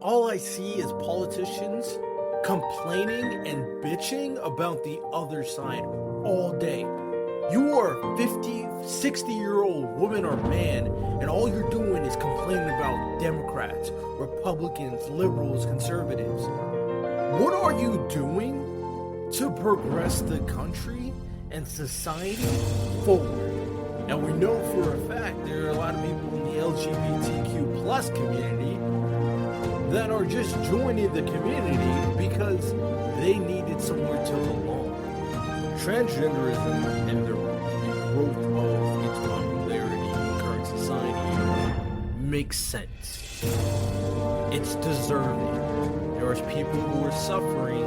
all I see is politicians complaining and bitching about the other side all day. You are 50, 60-year-old woman or man, and all you're doing is complaining about Democrats, Republicans, liberals, conservatives. What are you doing to progress the country and society forward? And we know for a fact there are a lot of people in the LGBTQ plus community that are just joining the community because they needed somewhere to belong. Transgenderism and the growth of its popularity in current society makes sense. It's deserving. There are people who are suffering,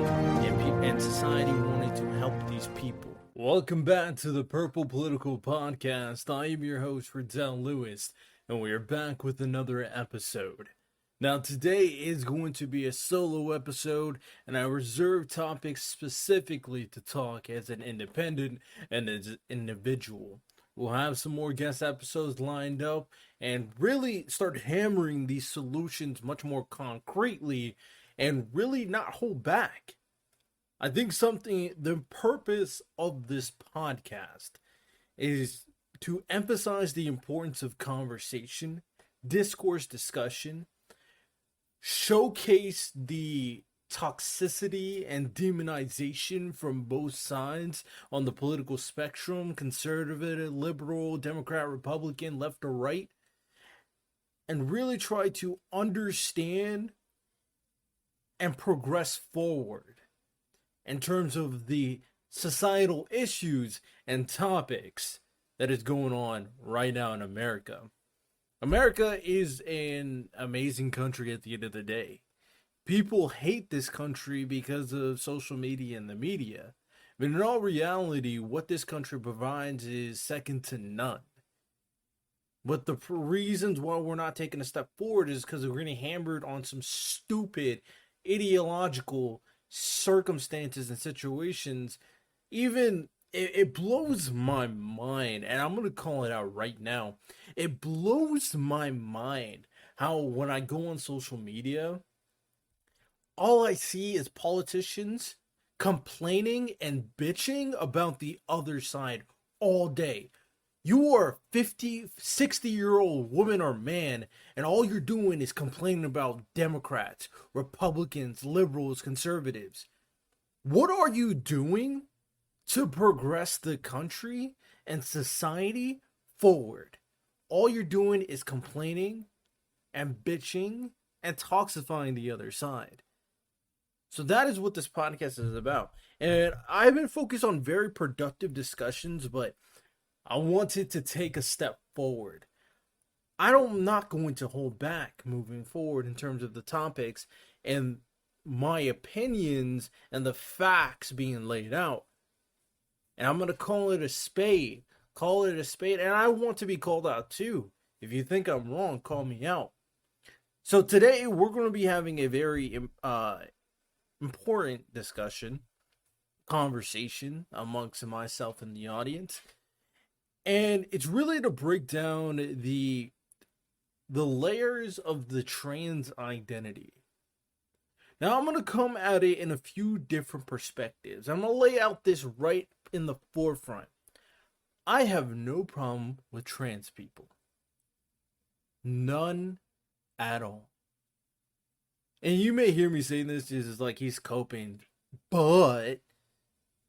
and society wanted to help these people. Welcome back to the Purple Political Podcast. I am your host, Riddell Lewis, and we are back with another episode. Now, today is going to be a solo episode, and I reserve topics specifically to talk as an independent and as an individual. We'll have some more guest episodes lined up and really start hammering these solutions much more concretely and really not hold back. I think the purpose of this podcast is to emphasize the importance of conversation, discourse, discussion, showcase the toxicity and demonization from both sides on the political spectrum, conservative, liberal, Democrat, Republican, left or right, and really try to understand and progress forward in terms of the societal issues and topics that is going on right now in America. America is an amazing country at the end of the day. People hate this country because of social media and the media. But in all reality, what this country provides is second to none. But the reasons why we're not taking a step forward is because we're getting hammered on some stupid ideological circumstances and situations. Even it blows my mind, and I'm going to call it out right now. It blows my mind how when I go on social media, all I see is politicians complaining and bitching about the other side all day. You are 50, 60-year-old woman or man, and all you're doing is complaining about Democrats, Republicans, liberals, conservatives. What are you doing to progress the country and society forward? All you're doing is complaining and bitching and toxifying the other side. So that is what this podcast is about. And I've been focused on very productive discussions, but I wanted to take a step forward. I'm not going to hold back moving forward in terms of the topics and my opinions and the facts being laid out. And I'm going to call it a spade. Call it a spade. And I want to be called out too. If you think I'm wrong, call me out. So today we're going to be having a very important conversation amongst myself and the audience. And it's really to break down the layers of the trans identity. Now I'm going to come at it in a few different perspectives. I'm going to lay out this right in the forefront. I have no problem with trans people. None at all. And you may hear me saying this just like he's coping, but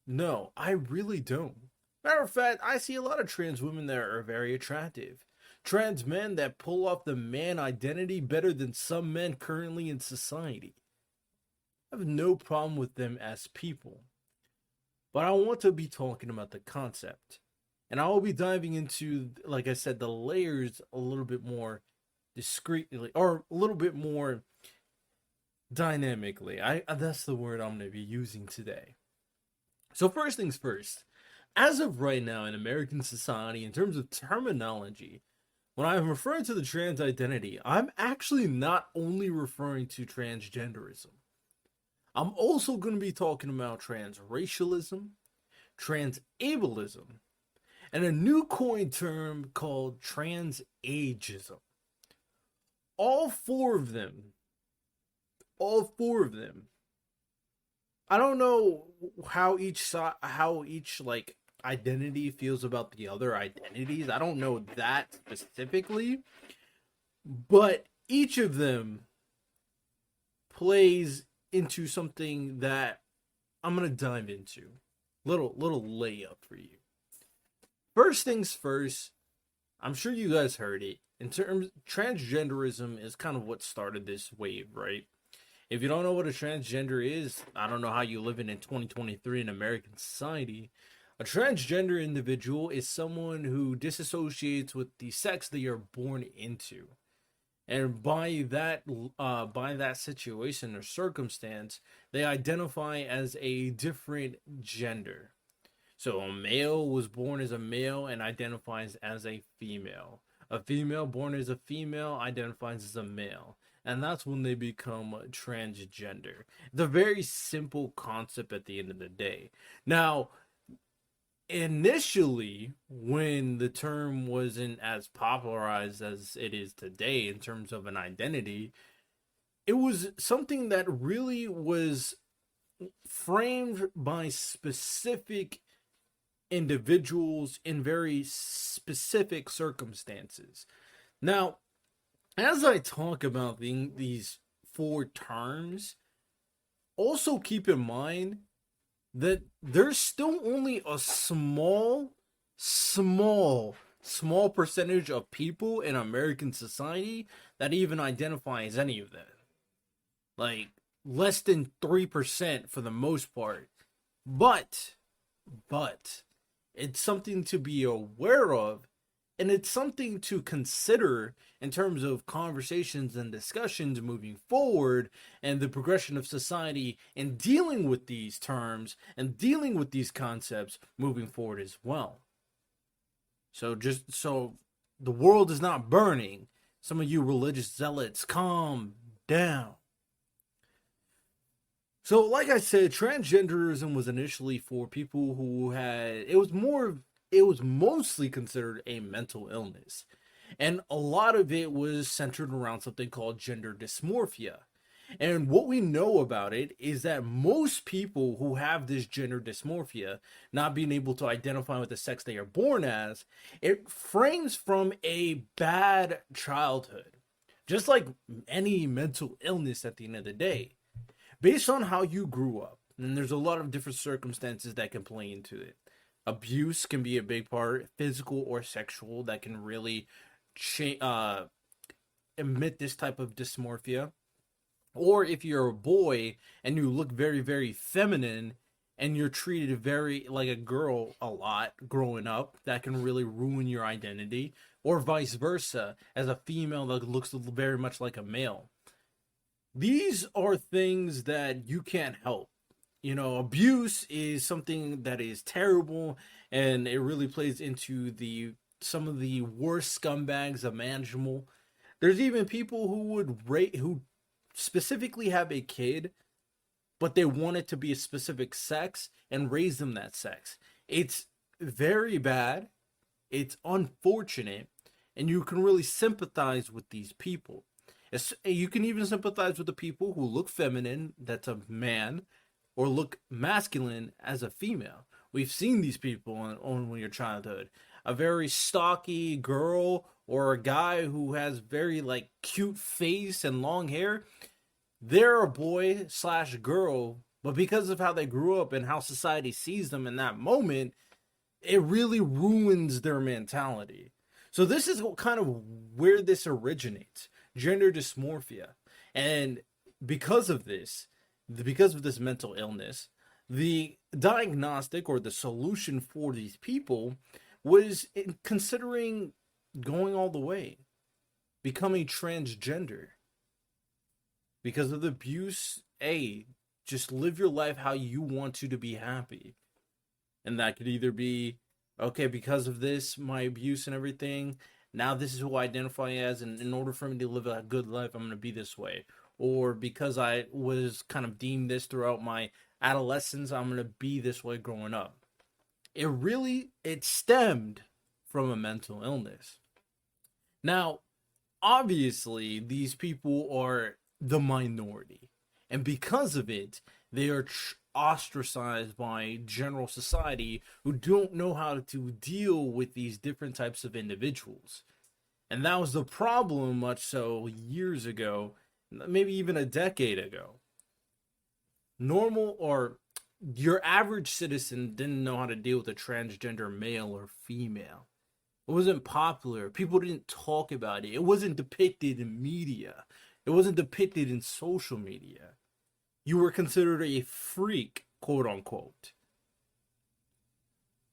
no, I really don't. Matter of fact, I see a lot of trans women that are very attractive. Trans men that pull off the man identity better than some men currently in society. I have no problem with them as people. But I want to be talking about the concept. And I will be diving into, like I said, the layers a little bit more discreetly, or a little bit more dynamically. That's the word I'm going to be using today. So first things first. As of right now in American society, in terms of terminology, when I'm referring to the trans identity, I'm actually not only referring to transgenderism. I'm also going to be talking about transracialism, transableism, and a new coined term called transagism. All four of them all four of them. I don't know how each like identity feels about the other identities. I don't know that specifically, but each of them plays into something that I'm gonna dive into. Little layup for you. First things first, I'm sure you guys heard it. In terms, transgenderism is kind of what started this wave, right? If you don't know what a transgender is, I don't know how you live in 2023 in American society. A transgender individual is someone who disassociates with the sex they are born into. And by that situation or circumstance, they identify as a different gender. So a male was born as a male and identifies as a female. A female born as a female identifies as a male. And that's when they become transgender. It's a very simple concept at the end of the day. Now, initially, when the term wasn't as popularized as it is today in terms of an identity, it was something that really was framed by specific individuals in very specific circumstances. Now, as I talk about these four terms, also keep in mind that there's still only a small percentage of people in American society that even identify as any of that. Like less than 3% for the most part. But it's something to be aware of, and it's something to consider in terms of conversations and discussions moving forward and the progression of society and dealing with these terms and dealing with these concepts moving forward as well. So just so the world is not burning, some of you religious zealots, calm down. So, like I said, transgenderism was initially for people who had it was mostly considered a mental illness. And a lot of it was centered around something called gender dysmorphia. And what we know about it is that most people who have this gender dysmorphia, not being able to identify with the sex they are born as, it frames from a bad childhood. Just like any mental illness at the end of the day, based on how you grew up. And there's a lot of different circumstances that can play into it. Abuse can be a big part, physical or sexual, that can really emit this type of dysmorphia. Or if you're a boy and you look very, very feminine and you're treated very like a girl a lot growing up, that can really ruin your identity. Or vice versa, as a female that looks very much like a male. These are things that you can't help. You know, abuse is something that is terrible, and it really plays into the some of the worst scumbags imaginable. There's even people who would rate who specifically have a kid, but they want it to be a specific sex and raise them that sex. It's very bad. It's unfortunate, and you can really sympathize with these people. You can even sympathize with the people who look feminine, that's a man, or look masculine as a female. We've seen these people on your childhood. A very stocky girl or a guy who has very like cute face and long hair, they're a boy slash girl, but because of how they grew up and how society sees them in that moment, it really ruins their mentality. So this is kind of where this originates, gender dysmorphia. And because of this, because of this mental illness, the diagnostic or the solution for these people was considering going all the way, becoming transgender. Because of the abuse, just live your life how you want to be happy. And that could either be, okay, because of this, my abuse and everything, now this is who I identify as, and in order for me to live a good life, I'm going to be this way. Or because I was kind of deemed this throughout my adolescence, I'm going to be this way growing up. It stemmed from a mental illness. Now, obviously, these people are the minority. And because of it, they are ostracized by general society who don't know how to deal with these different types of individuals. And that was the problem, much so years ago, maybe even a decade ago. Normal or your average citizen didn't know how to deal with a transgender male or female. It wasn't popular. People didn't talk about it. It wasn't depicted in media. It wasn't depicted in social media. You were considered a freak, quote unquote.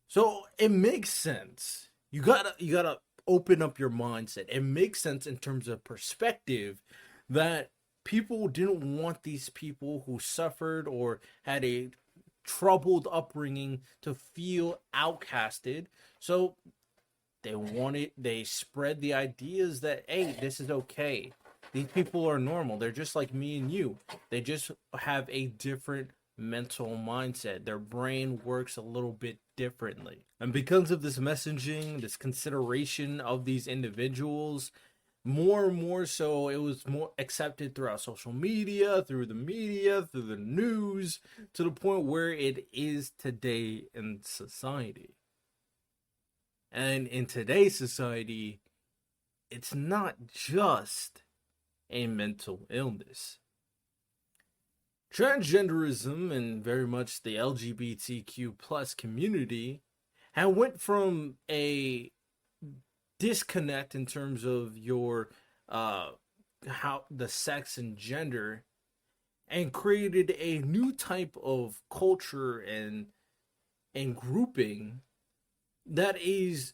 So it makes sense. You gotta open up your mindset. It makes sense in terms of perspective that people didn't want these people who suffered or had a troubled upbringing to feel outcasted. So they spread the ideas that, hey, this is okay. These people are normal. They're just like me and you. They just have a different mental mindset. Their brain works a little bit differently. And because of this messaging, this consideration of these individuals, more and more so, it was more accepted throughout social media, through the media, through the news, to the point where it is today in society. And in today's society, it's not just a mental illness. Transgenderism and very much the LGBTQ plus community had went from a disconnect in terms of your how the sex and gender, and created a new type of culture and grouping that is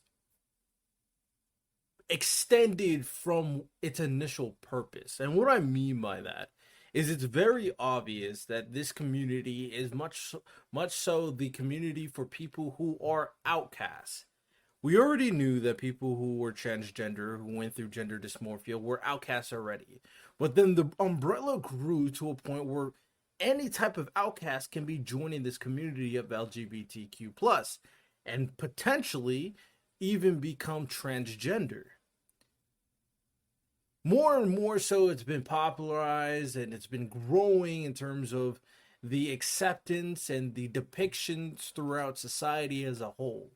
extended from its initial purpose. And what I mean by that is it's very obvious that this community is much so the community for people who are outcasts. We already knew that people who were transgender, who went through gender dysmorphia, were outcasts already. But then the umbrella grew to a point where any type of outcast can be joining this community of LGBTQ plus and potentially even become transgender. More and more so, it's been popularized and it's been growing in terms of the acceptance and the depictions throughout society as a whole.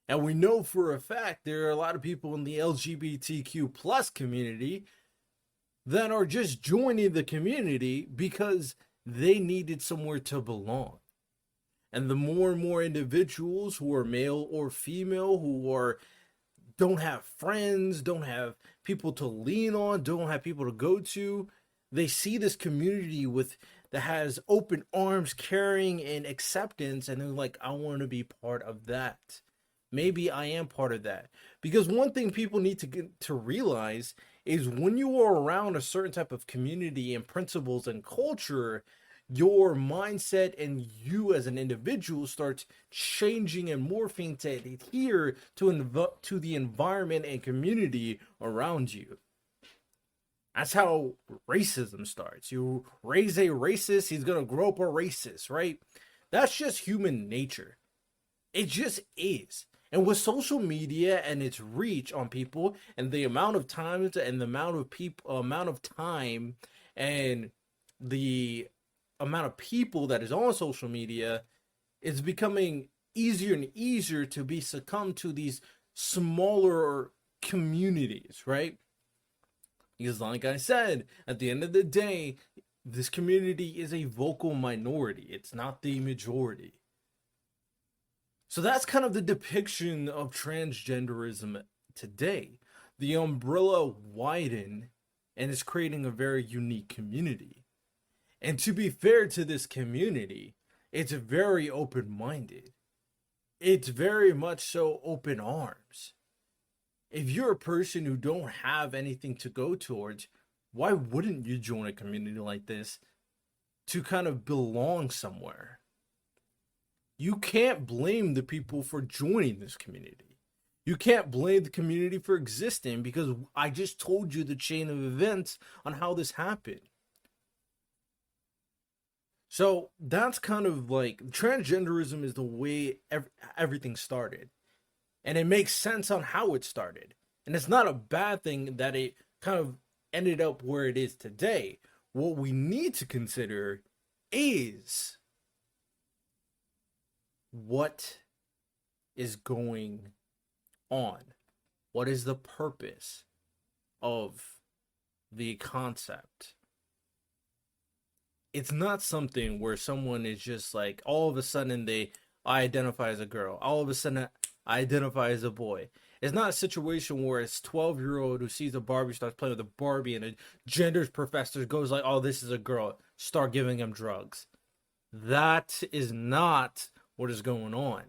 And we know for a fact there are a lot of people in the LGBTQ plus community that are just joining the community because they needed somewhere to belong. And the more and more individuals who are male or female, who are don't have friends, don't have people to lean on, don't have people to go to, they see this community with that has open arms, caring, and acceptance, and they're like, I want to be part of that. Maybe I am part of that. Because one thing people need to get to realize is when you are around a certain type of community and principles and culture, your mindset and you as an individual starts changing and morphing to adhere to the environment and community around you. That's how racism starts. You raise a racist, he's going to grow up a racist, right? That's just human nature. It just is. And with social media and its reach on people and the amount of times and the amount of time and the amount of people that is on social media, it's becoming easier and easier to be succumb to these smaller communities, right? Because like I said, at the end of the day, this community is a vocal minority. It's not the majority. So that's kind of the depiction of transgenderism today. The umbrella widened and is creating a very unique community. And to be fair to this community, it's very open-minded. It's very much so open arms. If you're a person who don't have anything to go towards, why wouldn't you join a community like this to kind of belong somewhere? You can't blame the people for joining this community. You can't blame the community for existing because I just told you the chain of events on how this happened. So that's kind of like transgenderism is the way everything started. And it makes sense on how it started. And it's not a bad thing that it kind of ended up where it is today, what we need to consider is what is going on. What is the purpose of the concept? It's not something where someone is just like, all of a sudden I identify as a girl. All of a sudden I identify as a boy. It's not a situation where it's 12-year-old who sees a Barbie, starts playing with a Barbie, and a genders professor goes like, oh, this is a girl. Start giving him drugs. That is not what is going on.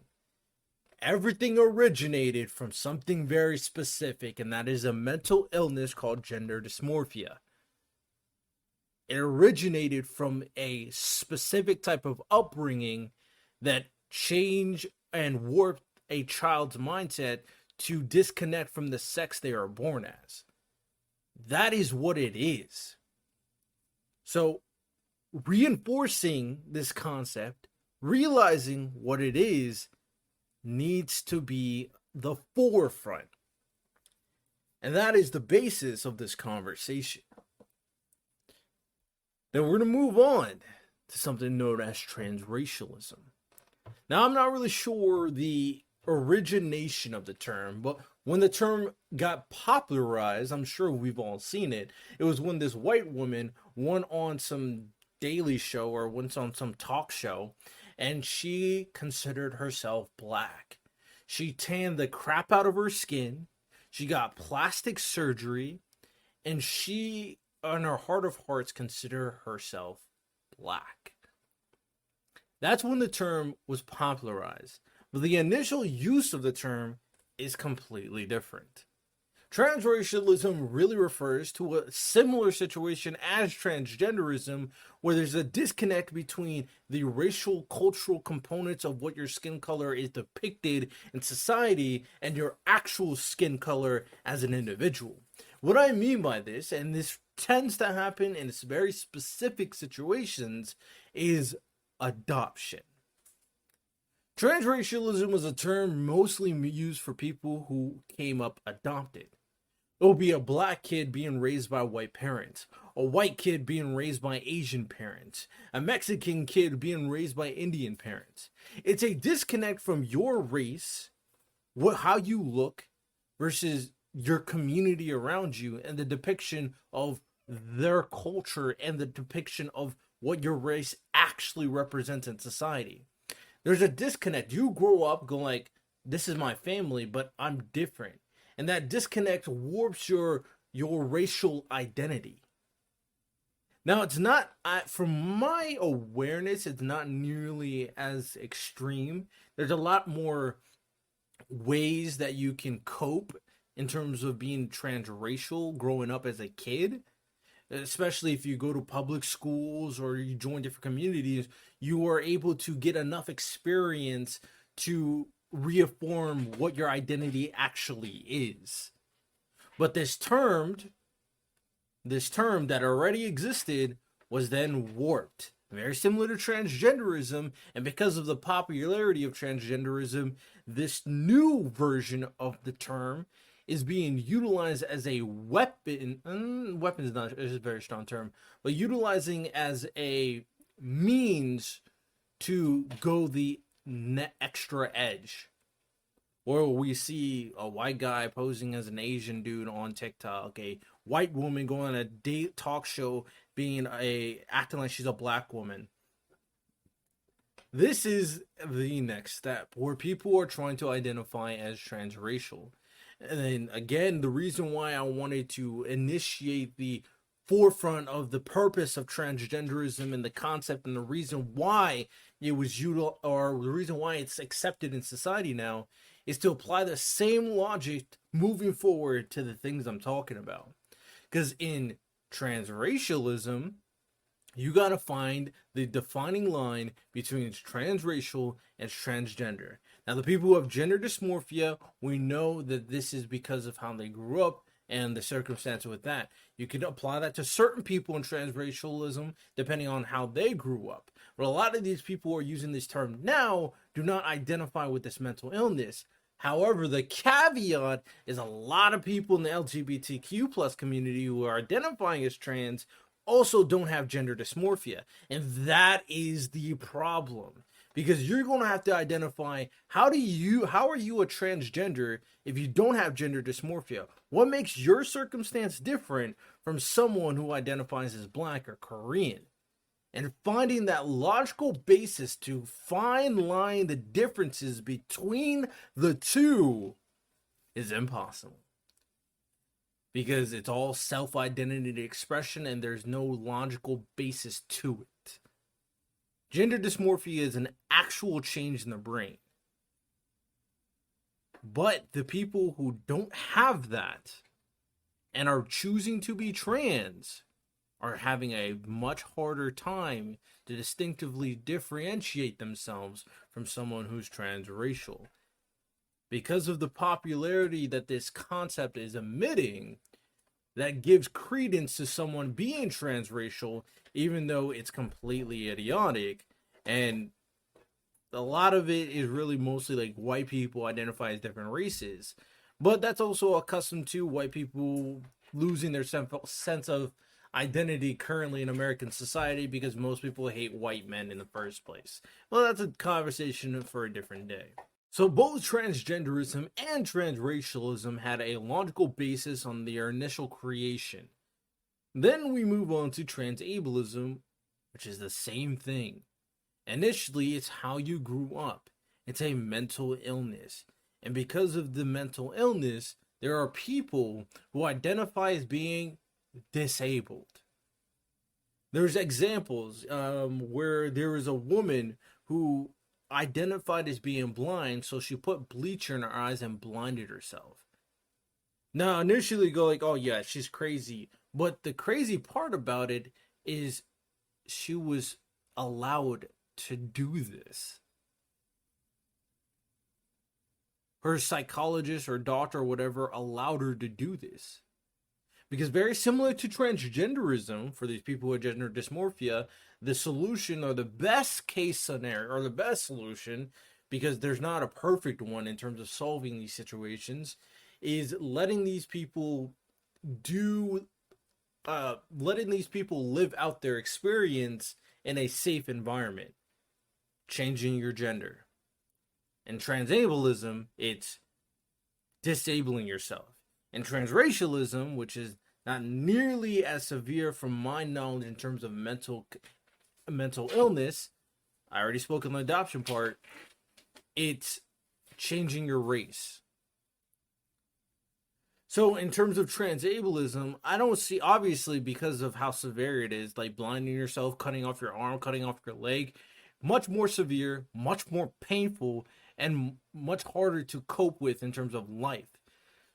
Everything originated from something very specific, and that is a mental illness called gender dysmorphia. It originated from a specific type of upbringing that changed and warped a child's mindset to disconnect from the sex they are born as. That is what it is. So, reinforcing this concept, realizing what it is, needs to be the forefront. And that is the basis of this conversation. Then we're going to move on to something known as transracialism. Now, I'm not really sure the origination of the term, but when the term got popularized, I'm sure we've all seen it. It was when this white woman went on some daily show or went on some talk show, and she considered herself black. She tanned the crap out of her skin. She got plastic surgery, and she, in her heart of hearts, considered herself black. That's when the term was popularized. But the initial use of the term is completely different. Transracialism really refers to a similar situation as transgenderism, where there's a disconnect between the racial cultural components of what your skin color is depicted in society and your actual skin color as an individual. What I mean by this, and this tends to happen in very specific situations, is adoption. Transracialism was a term mostly used for people who came up adopted. It will be a black kid being raised by white parents, a white kid being raised by Asian parents, a Mexican kid being raised by Indian parents. It's a disconnect from your race, how you look, versus your community around you, and the depiction of their culture and the depiction of what your race actually represents in society. There's a disconnect. You grow up going like, this is my family, but I'm different. And that disconnect warps your racial identity. Now, it's not, from my awareness, it's not nearly as extreme. There's a lot more ways that you can cope in terms of being transracial growing up as a kid. Especially if you go to public schools or you join different communities, you are able to get enough experience to reaffirm what your identity actually is. But this term that already existed was then warped, very similar to transgenderism. And because of the popularity of transgenderism, this new version of the term is being utilized as a weapon. Weapon is not is a very strong term, but utilizing as a means to go the extra edge. Or we see a white guy posing as an Asian dude on TikTok, a white woman going on a date talk show acting like she's a black woman. This is the next step where people are trying to identify as transracial. And then again, the reason why I wanted to initiate the forefront of the purpose of transgenderism and the concept, and the reason why it was the reason why it's accepted in society now, is to apply the same logic moving forward to the things I'm talking about. Because in transracialism, you got to find the defining line between transracial and transgender. Now, the people who have gender dysmorphia, we know that this is because of how they grew up and the circumstance with that. You can apply that to certain people in transracialism depending on how they grew up. But a lot of these people who are using this term now do not identify with this mental illness. However, the caveat is a lot of people in the LGBTQ plus community who are identifying as trans also don't have gender dysmorphia. And that is the problem. Because you're going to have to identify how are you a transgender if you don't have gender dysmorphia? What makes your circumstance different from someone who identifies as black or Korean? And finding that logical basis to fine line the differences between the two is impossible. Because it's all self-identity expression and there's no logical basis to it. Gender dysmorphia is an actual change in the brain. But the people who don't have that and are choosing to be trans are having a much harder time to distinctively differentiate themselves from someone who's transracial. Because of the popularity that this concept is emitting, that gives credence to someone being transracial, even though it's completely idiotic. And a lot of it is really mostly like white people identify as different races. But that's also accustomed to white people losing their sense of identity currently in American society because most people hate white men in the first place. Well, that's a conversation for a different day. So both transgenderism and transracialism had a logical basis on their initial creation. Then we move on to transableism, which is the same thing. Initially, it's how you grew up. It's a mental illness. And because of the mental illness, there are people who identify as being disabled. There's examples where there is a woman who identified as being blind, so she put bleach in her eyes and blinded herself. Now, initially you go like, oh yeah, she's crazy. But the crazy part about it is she was allowed to do this. Her psychologist or doctor or whatever allowed her to do this. Because very similar to transgenderism, for these people with gender dysmorphia, the solution or the best case scenario or the best solution, because there's not a perfect one in terms of solving these situations, is letting these people live out their experience in a safe environment, changing your gender. In transableism, it's disabling yourself. And transracialism, which is not nearly as severe from my knowledge in terms of mental illness, I already spoke on the adoption part, it's changing your race. So in terms of transableism, I don't see, obviously because of how severe it is, like blinding yourself, cutting off your arm, cutting off your leg, much more severe, much more painful, and much harder to cope with in terms of life.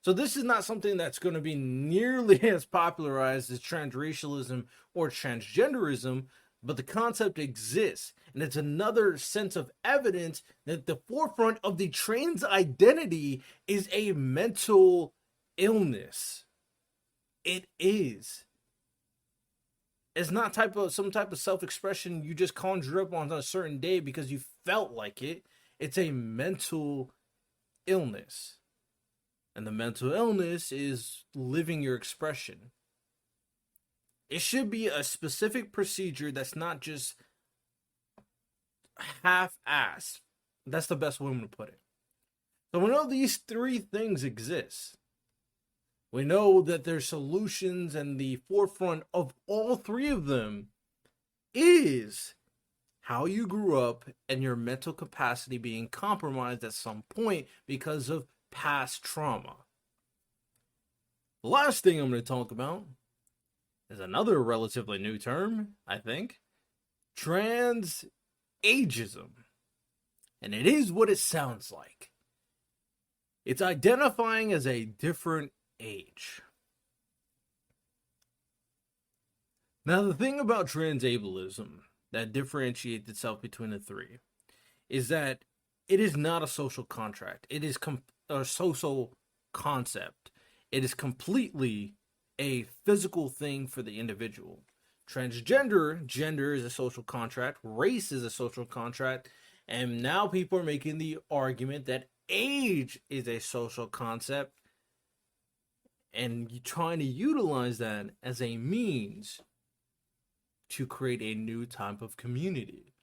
So this is not something that's going to be nearly as popularized as transracialism or transgenderism, but the concept exists. And it's another sense of evidence that the forefront of the trans identity is a mental illness. It is. It's not some type of self-expression you just conjure up on a certain day because you felt like it. It's a mental illness. And the mental illness is living your expression. It should be a specific procedure that's not just half-assed. That's the best way to put it. So we know these three things exist. We know that there's solutions, and the forefront of all three of them is how you grew up and your mental capacity being compromised at some point because of past trauma. The last thing I'm going to talk about is another relatively new term, I think. Transagism. And it is what it sounds like. It's identifying as a different age. Now, the thing about transableism that differentiates itself between the three is that it is not a social contract. It is a social concept. It is completely a physical thing for the individual. Gender is a social contract. Race is a social contract. And now people are making the argument that age is a social concept, and trying to utilize that as a means to create a new type of community.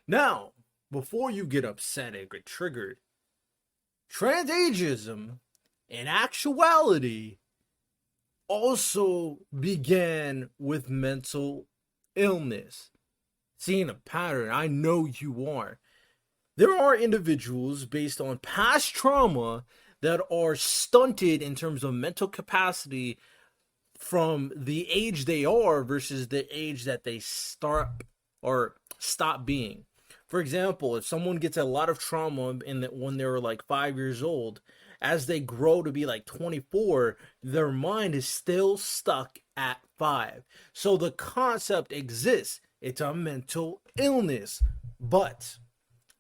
Now, before you get upset and get triggered, transagism in actuality also began with mental illness. Seeing a pattern, I know you are. There are individuals based on past trauma that are stunted in terms of mental capacity from the age they are versus the age that they start or stop being. For example, if someone gets a lot of trauma in that when they're like 5 years old, as they grow to be like 24, their mind is still stuck at 5. So the concept exists. It's a mental illness. But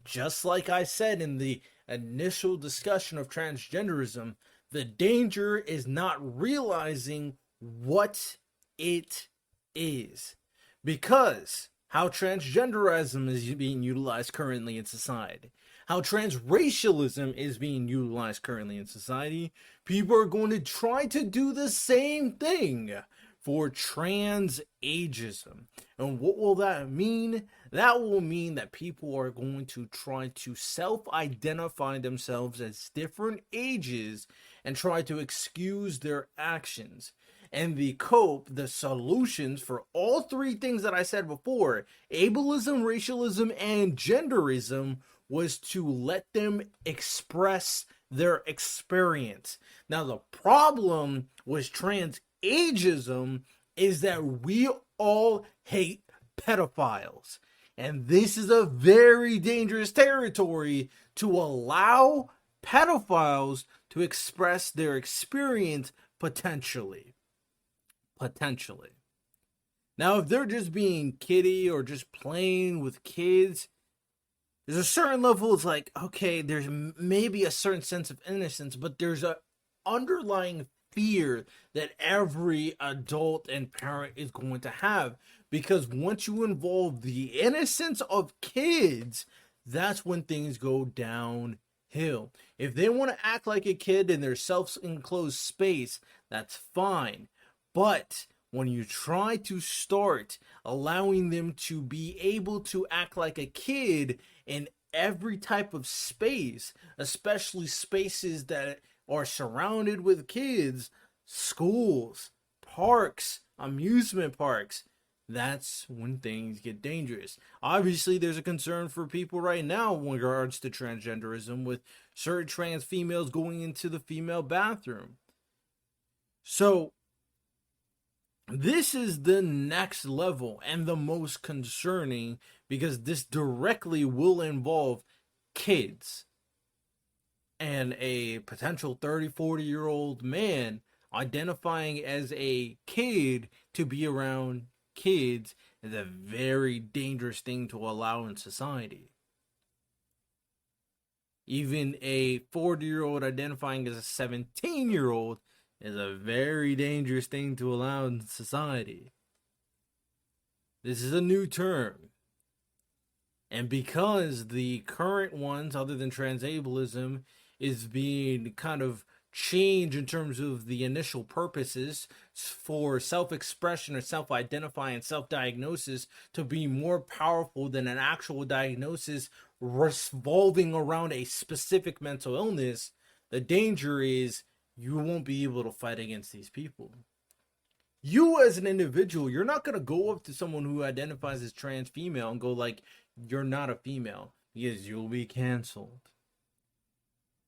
just like I said in the initial discussion of transgenderism, the danger is not realizing what it is. Because how transgenderism is being utilized currently in society, how transracialism is being utilized currently in society, people are going to try to do the same thing for transageism. And what will that mean? That will mean that people are going to try to self-identify themselves as different ages and try to excuse their actions. And the solutions for all three things that I said before, ableism, racialism, and genderism, was to let them express their experience. Now, the problem with transageism is that we all hate pedophiles. And this is a very dangerous territory to allow pedophiles to express their experience potentially. Now, if they're just being kiddie or just playing with kids, there's a certain level, it's like, okay, there's maybe a certain sense of innocence, but there's a underlying fear that every adult and parent is going to have, because once you involve the innocence of kids, that's when things go downhill. If they want to act like a kid in their self-enclosed space, that's fine. But when you try to start allowing them to be able to act like a kid in every type of space, especially spaces that are surrounded with kids, schools, parks, amusement parks, that's when things get dangerous. Obviously, there's a concern for people right now in regards to transgenderism, with certain trans females going into the female bathroom. So, this is the next level and the most concerning, because this directly will involve kids. And a potential 30, 40-year-old man identifying as a kid to be around kids is a very dangerous thing to allow in society. Even a 40-year-old identifying as a 17-year-old is a very dangerous thing to allow in society. This is a new term. And because the current ones, other than transableism, is being kind of changed in terms of the initial purposes for self-expression or self-identifying and self-diagnosis to be more powerful than an actual diagnosis revolving around a specific mental illness, the danger is you won't be able to fight against these people. You as an individual, you're not going to go up to someone who identifies as trans female and go like, you're not a female, because you'll be canceled.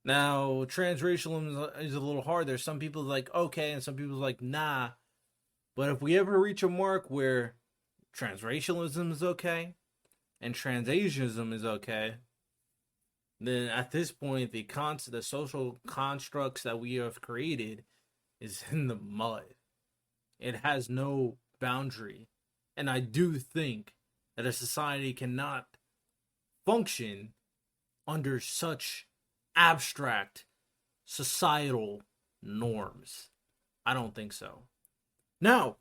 Now, transracialism is a little hard. There's some people like, okay, and some people like, nah. But if we ever reach a mark where transracialism is okay and transagism is okay, then at this point, the social constructs that we have created is in the mud. It has no boundary. And I do think that a society cannot function under such abstract societal norms. I don't think so. Now,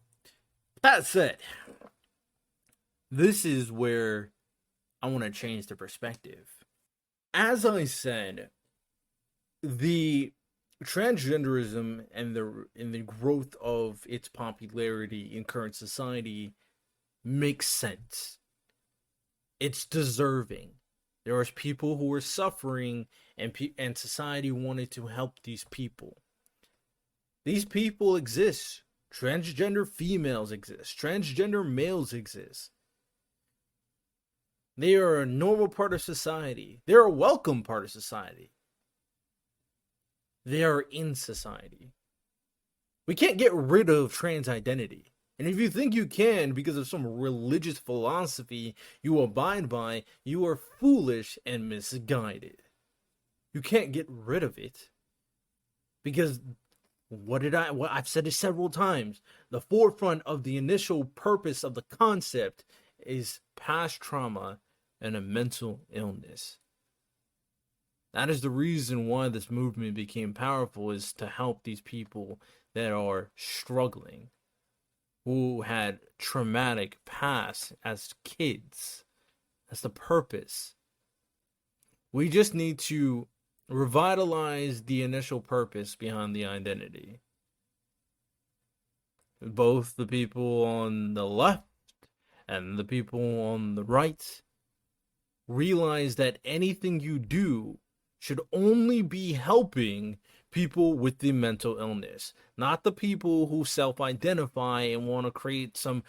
that said, this is where I want to change the perspective. As I said, the transgenderism and the growth of its popularity in current society makes sense. It's deserving. There was people who were suffering, and society wanted to help these people. These people exist. Transgender females exist. Transgender males exist. They are a normal part of society. They're a welcome part of society. They are in society. We can't get rid of trans identity. And if you think you can because of some religious philosophy you abide by, you are foolish and misguided. You can't get rid of it. Because I've said it several times. The forefront of the initial purpose of the concept is past trauma and a mental illness. That is the reason why this movement became powerful, is to help these people that are struggling, who had traumatic past as kids. That's the purpose. We just need to revitalize the initial purpose behind the identity. Both the people on the left and the people on the right realize that anything you do should only be helping people with the mental illness, not the people who self-identify and want to create some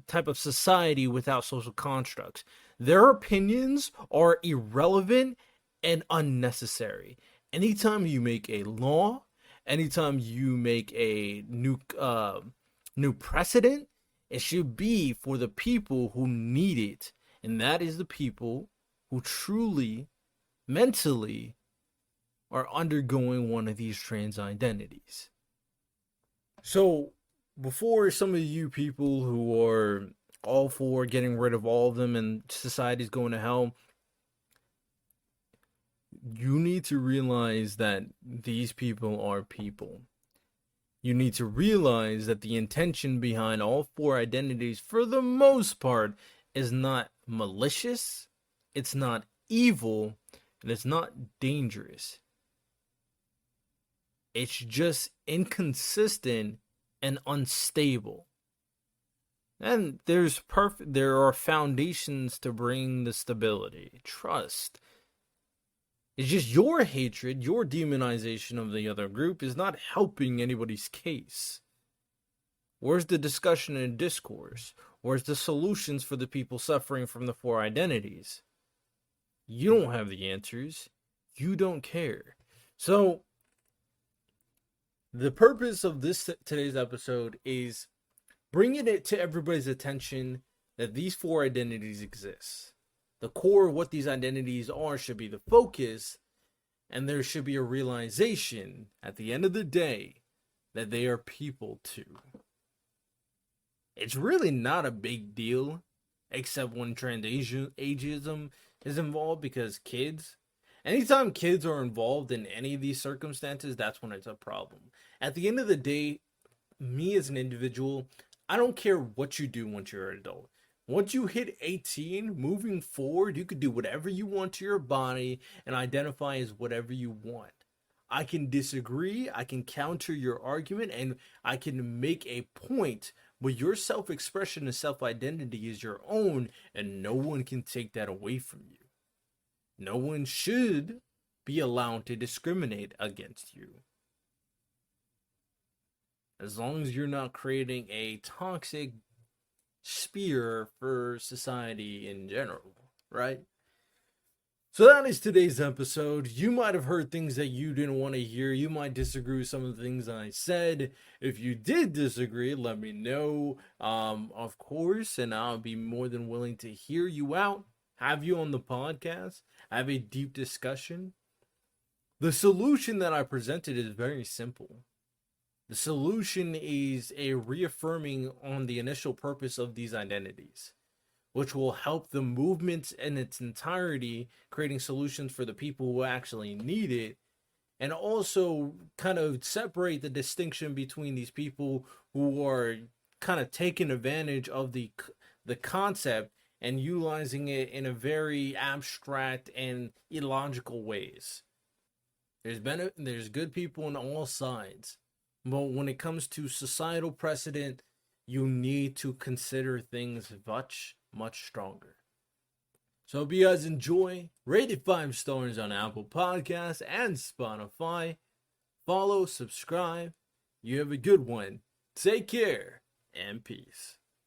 type of society without social constructs. Their opinions are irrelevant and unnecessary. Anytime you make a law, anytime you make a new precedent, it should be for the people who need it, and that is the people who truly, mentally, are undergoing one of these trans identities. So, before some of you people who are all for getting rid of all of them and society's going to hell, you need to realize that these people are people. You need to realize that the intention behind all four identities, for the most part, is not malicious, it's not evil, and it's not dangerous. It's just inconsistent and unstable. And there are foundations to bring the stability, trust. It's just your hatred, your demonization of the other group is not helping anybody's case. Where's the discussion and discourse? Where's the solutions for the people suffering from the four identities? You don't have the answers. You don't care. So, the purpose of today's episode is bringing it to everybody's attention that these four identities exist. The core of what these identities are should be the focus, and there should be a realization at the end of the day that they are people too. It's really not a big deal, except when transagism is involved, because anytime kids are involved in any of these circumstances, that's when it's a problem. At the end of the day, me as an individual, I don't care what you do once you're an adult. Once you hit 18, moving forward, you could do whatever you want to your body and identify as whatever you want. I can disagree, I can counter your argument, and I can make a point, but your self-expression and self-identity is your own, and no one can take that away from you. No one should be allowed to discriminate against you. As long as you're not creating a toxic sphere for society in general, right? So that is today's episode. You might have heard things that you didn't want to hear. You might disagree with some of the things I said. If you did disagree, let me know, of course, and I'll be more than willing to hear you out, have you on the podcast, have a deep discussion. The solution that I presented is very simple. The solution is a reaffirming on the initial purpose of these identities, which will help the movement in its entirety, creating solutions for the people who actually need it, and also kind of separate the distinction between these people who are kind of taking advantage of the concept and utilizing it in a very abstract and illogical ways. There's good people on all sides. But when it comes to societal precedent, you need to consider things much, much stronger. So hope you guys enjoy. Rate it 5 stars on Apple Podcasts and Spotify. Follow, subscribe. You have a good one. Take care and peace.